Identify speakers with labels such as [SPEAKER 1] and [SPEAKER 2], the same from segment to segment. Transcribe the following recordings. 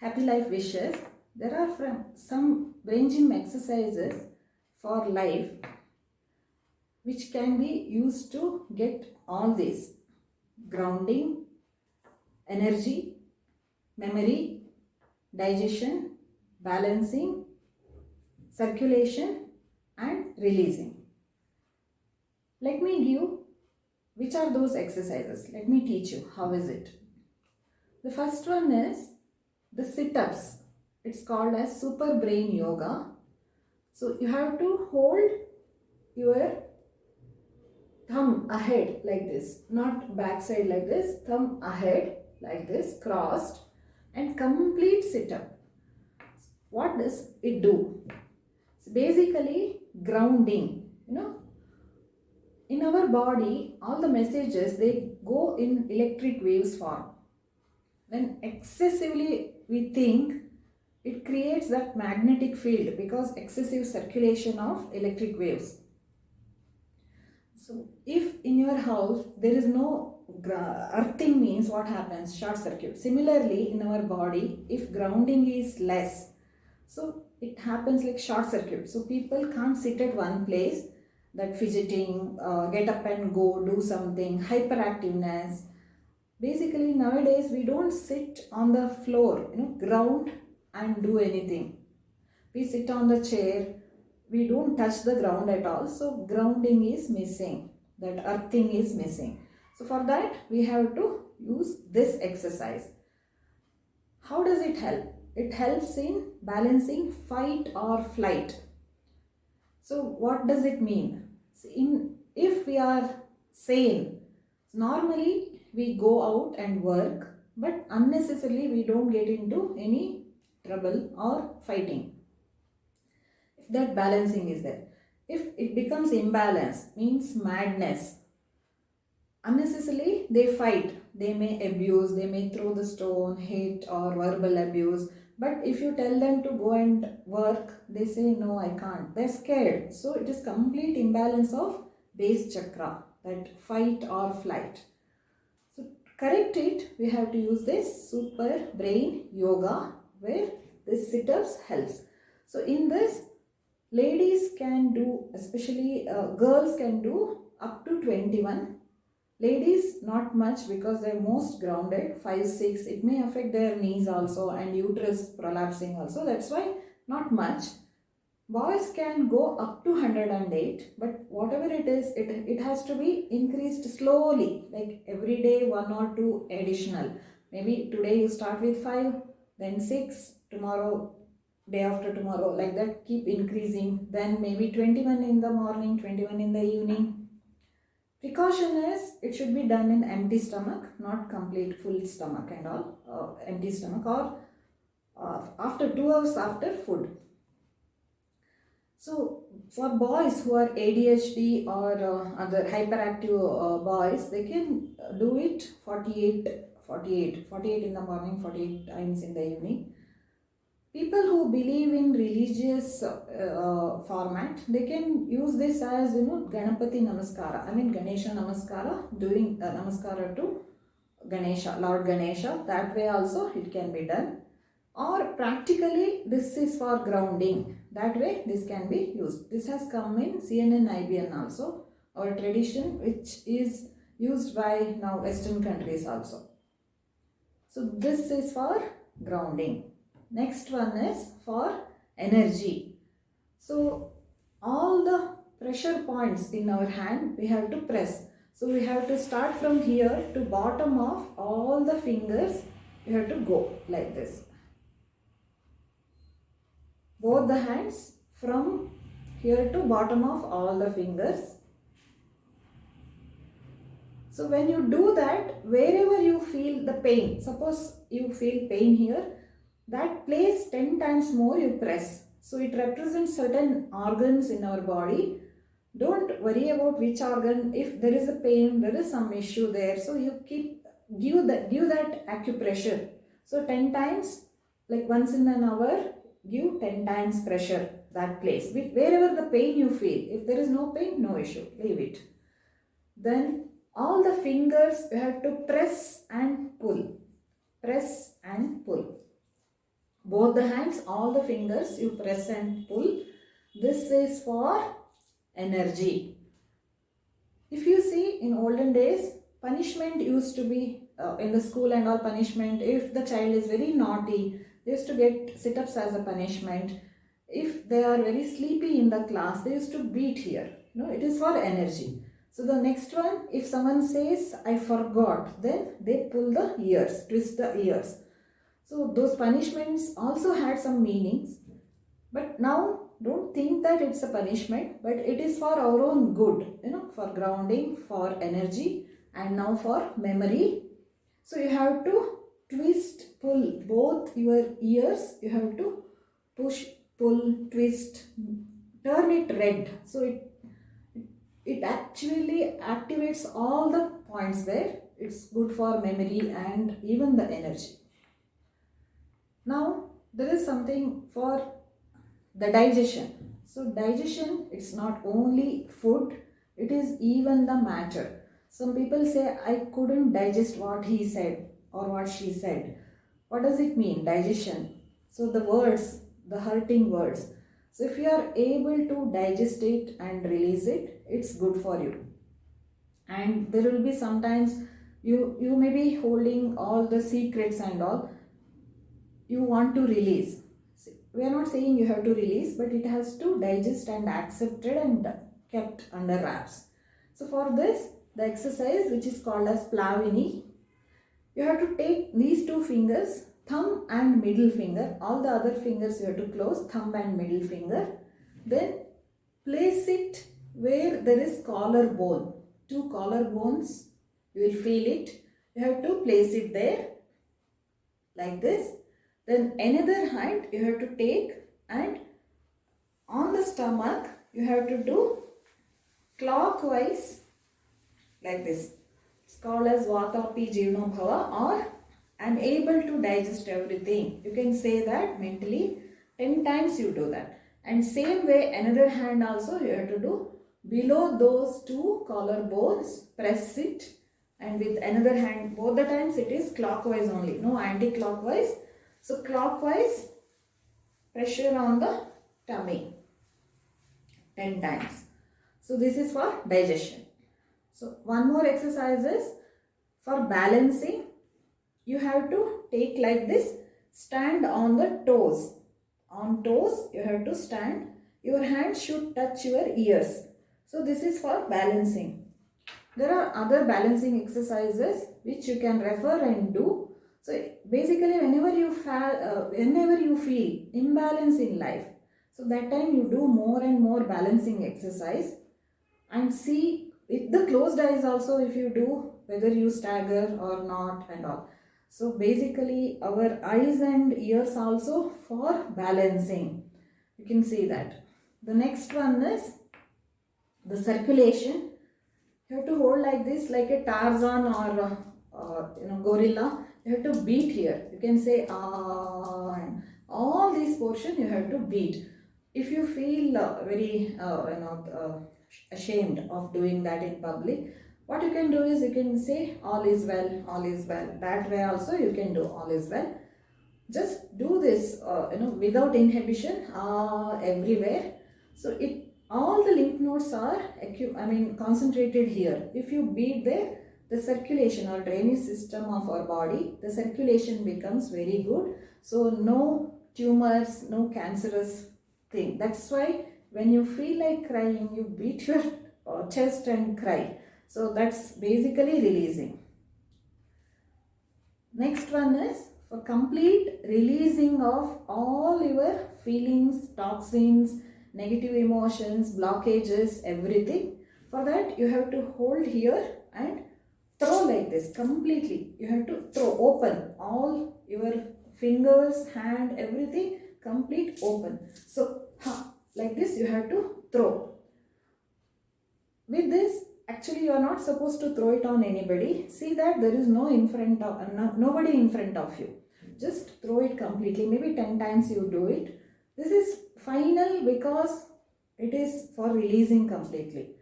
[SPEAKER 1] happy life wishes. There are some brain gym exercises for life which can be used to get all this: grounding, energy, memory, digestion, balancing, circulation, and releasing. Let me give which are those exercises. Let me teach you how is it. The first one is the sit-ups. It's called as super brain yoga. So you have to hold your thumb ahead like this, not backside like this, thumb ahead like this, crossed, and complete sit-up. What does it do? It's basically grounding. In our body, all the messages, they go in electric waves form. When excessively we think, it creates that magnetic field because excessive circulation of electric waves. So if in your house there is no earthing, means what happens? Short circuit. Similarly, in our body, if grounding is less, so it happens like short circuit. So people can't sit at one place, that fidgeting, get up and go, do something, hyperactiveness. Basically nowadays we don't sit on the floor, ground and do anything. We sit on the chair, we don't touch the ground at all. So grounding is missing, that earthing is missing. So for that we have to use this exercise. How does it help? It helps in balancing fight or flight. So what does it mean? If we are sane, normally we go out and work, but unnecessarily we don't get into any trouble or fighting. If that balancing is there. If it becomes imbalance, means madness, unnecessarily they fight, they may abuse, they may throw the stone, hit, or verbal abuse. But if you tell them to go and work, they say no, I can't. They're scared. So it is complete imbalance of base chakra, that fight or flight. So to correct it, we have to use this super brain yoga, where this sit-ups helps. So in this, ladies can do, especially girls can do up to 21. Ladies not much because they're most grounded, 5, 6. It may affect their knees also and uterus prolapsing also. That's why not much. Boys can go up to 108, but whatever it is, it has to be increased slowly, like every day 1 or 2 additional. Maybe today you start with 5, then 6, tomorrow, day after tomorrow, like that, keep increasing. Then maybe 21 in the morning, 21 in the evening. Precaution is, it should be done in empty stomach, not complete full stomach and all, empty stomach, or after 2 hours after food. So for boys who are ADHD or other hyperactive boys, they can do it 48 in the morning, 48 times in the evening. People who believe in religious format, they can use this as, Ganapati Namaskara. I mean Ganesha Namaskara, doing Namaskara to Ganesha, Lord Ganesha. That way also it can be done. Or practically this is for grounding. That way this can be used. This has come in CNN IBN also, our tradition, which is used by now Western countries also. So this is for grounding. Next one is for energy. So all the pressure points in our hand we have to press. So we have to start from here to bottom of all the fingers. We have to go like this. Both the hands from here to bottom of all the fingers. So when you do that, wherever you feel the pain, suppose you feel pain here, that place 10 times more you press. So it represents certain organs in our body. Don't worry about which organ. If there is a pain, there is some issue there. So you give that acupressure. So 10 times, like once in an hour, give 10 times pressure that place. Wherever the pain you feel. If there is no pain, no issue. Leave it. Then all the fingers you have to press and pull. Press and pull. Both the hands, all the fingers you press and pull. This is for energy. If you see, in olden days, punishment used to be in the school and all, punishment. If the child is very naughty, they used to get sit-ups as a punishment. If they are very sleepy in the class, they used to beat here. No, it is for energy. So the next one, if someone says, I forgot, then they pull the ears, twist the ears. So those punishments also had some meanings. But now, don't think that it's a punishment, but it is for our own good, for grounding, for energy, and now for memory. So you have to twist, pull both your ears. You have to push, pull, twist, turn it red. So it actually activates all the points there. It's good for memory and even the energy. Now, there is something for the digestion. So digestion, it's not only food, it is even the matter. Some people say, I couldn't digest what he said or what she said. What does it mean, digestion? So the words, the hurting words. So if you are able to digest it and release it, it's good for you. And there will be sometimes you may be holding all the secrets and all, you want to release. We are not saying you have to release, but it has to digest and accepted and kept under wraps. So for this, the exercise which is called as Plavini, you have to take these two fingers, thumb and middle finger, all the other fingers you have to close, thumb and middle finger. Then place it where there is collarbone. Two collarbones, you will feel it. You have to place it there like this. Then another hand you have to take, and on the stomach you have to do clockwise like this. It's called as Vatapi Jivno Bhava, or I'm able to digest everything. You can say that mentally 10 times you do that. And same way another hand also you have to do below those two collarbones, press it, and with another hand, both the times it is clockwise only, no anti-clockwise. So clockwise, pressure on the tummy 10 times. So this is for digestion. So one more exercise is for balancing. You have to take like this, stand on the toes. On toes you have to stand. Your hands should touch your ears. So this is for balancing. There are other balancing exercises which you can refer and do. So basically whenever you feel imbalance in life, so that time you do more and more balancing exercise, and see with the closed eyes also, if you do, whether you stagger or not and all. So basically our eyes and ears also for balancing. You can see that. The next one is the circulation. You have to hold like this, like a Tarzan or gorilla. You have to beat here. You can say and all these portion you have to beat. If you feel very ashamed of doing that in public, what you can do is you can say all is well, all is well. That way also you can do all is well. Just do this without inhibition everywhere. So it all the lymph nodes are concentrated here. If you beat there, the circulation or drainage system of our body, the circulation becomes very good. So no tumors, no cancerous thing. That's why when you feel like crying, you beat your chest and cry. So that's basically releasing. Next one is for complete releasing of all your feelings, toxins, negative emotions, blockages, everything. For that you have to hold here and throw like this completely. You have to throw open all your fingers, hand, everything complete open. So like this you have to throw. With this, actually you are not supposed to throw it on anybody. See that there is nobody in front of you. Just throw it completely. Maybe 10 times you do it. This is final because it is for releasing completely.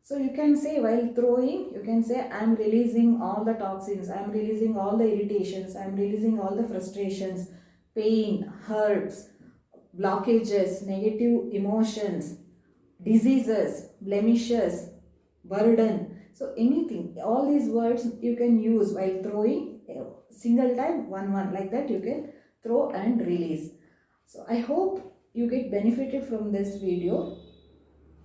[SPEAKER 1] So you can say while throwing, you can say I am releasing all the toxins, I am releasing all the irritations, I am releasing all the frustrations. pain, hurts, blockages, negative emotions, diseases, blemishes, burden. So anything, all these words you can use while throwing, single time, one, like that you can throw and release. So I hope you get benefited from this video.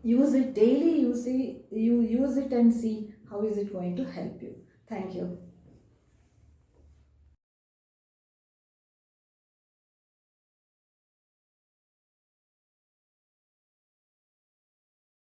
[SPEAKER 1] Use it daily, you use it and see how is it going to help you. Thank you.